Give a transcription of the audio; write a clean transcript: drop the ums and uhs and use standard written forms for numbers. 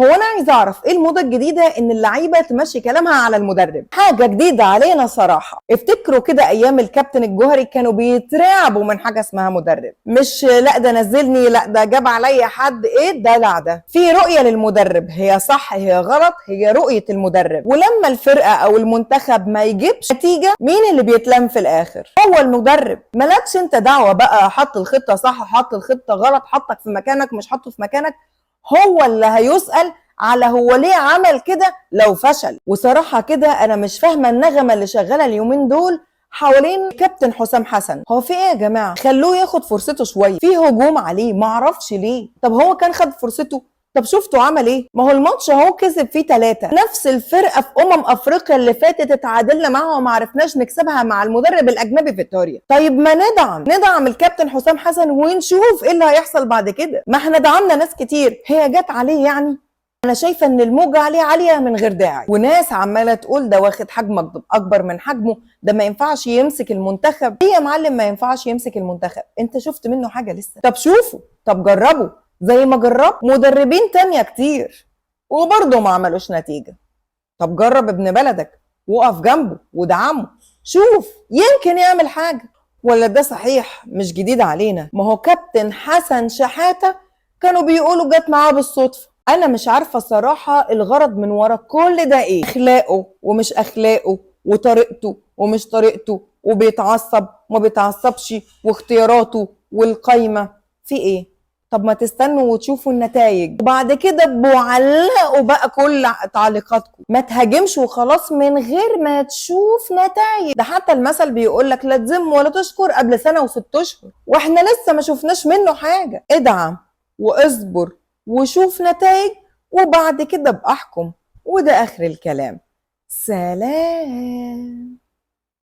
هو انا عايزه اعرف ايه الموضه الجديده ان اللعيبه تمشي كلامها على المدرب؟ حاجه جديده علينا صراحه. افتكروا كده ايام الكابتن الجوهري كانوا بيترعبوا من حاجه اسمها مدرب، مش لا ده نزلني، لا ده جاب عليا حد، ايه الدلع ده؟ في رؤيه للمدرب، هي صح هي غلط، هي رؤيه المدرب. ولما الفرقه او المنتخب ما يجيبش نتيجه، مين اللي بيتلم في الاخر؟ هو المدرب. مالكش انت دعوه بقى، حط الخطه صح حط الخطه غلط، حطك في مكانك مش حطه في مكانك، هو اللي هيسأل على هو ليه عمل كده لو فشل. وصراحة كده أنا مش فاهمة النغمة اللي شغالة اليومين دول حوالين كابتن حسام حسن. هو في ايه يا جماعة؟ خلوه ياخد فرصته شوية. في هجوم عليه معرفش ليه. طب هو كان خد فرصته؟ طب شفتوا عمل ايه؟ ما هو الماتش اهو كسب فيه 3. نفس الفرقه في افريقيا اللي فاتت اتعادلنا معاها وما عرفناش نكسبها مع المدرب الاجنبي فيتوريا. طيب ما ندعم الكابتن حسام حسن ونشوف ايه اللي هيحصل بعد كده. ما احنا دعمنا ناس كتير، هي جت عليه يعني؟ انا شايفه ان الموجه عليه عاليه من غير داعي، وناس عماله تقول ده واخد حجم اكبر من حجمه، ده ما ينفعش يمسك المنتخب. ايه يا معلم ما ينفعش يمسك المنتخب؟ انت شفت منه حاجه لسه؟ طب شوفوا، طب جربوا زي ما جرب مدربين تانية كتير وبرضه ما عملوش نتيجه. طب جرب ابن بلدك، وقف جنبه ودعمه، شوف يمكن يعمل حاجه. ولا ده صحيح مش جديد علينا؟ ما هو كابتن حسن شحاته كانوا بيقولوا جت معاه بالصدفه. انا مش عارفه الصراحه الغرض من ورا كل ده ايه. اخلاقه ومش اخلاقه، وطريقته ومش طريقته، وبيتعصب وما بيتعصبش، واختياراته والقايمه في ايه؟ طب ما تستنوا وتشوفوا النتائج وبعد كده علقوا بقى كل تعليقاتكم. ما تهاجمش وخلاص من غير ما تشوف نتائج. ده حتى المثل بيقول لك لا تذم ولا تشكر قبل سنه و6 اشهر، واحنا لسه ما شفناش منه حاجه. ادعم واصبر وشوف نتائج وبعد كده ابقى احكم. وده اخر الكلام. سلام.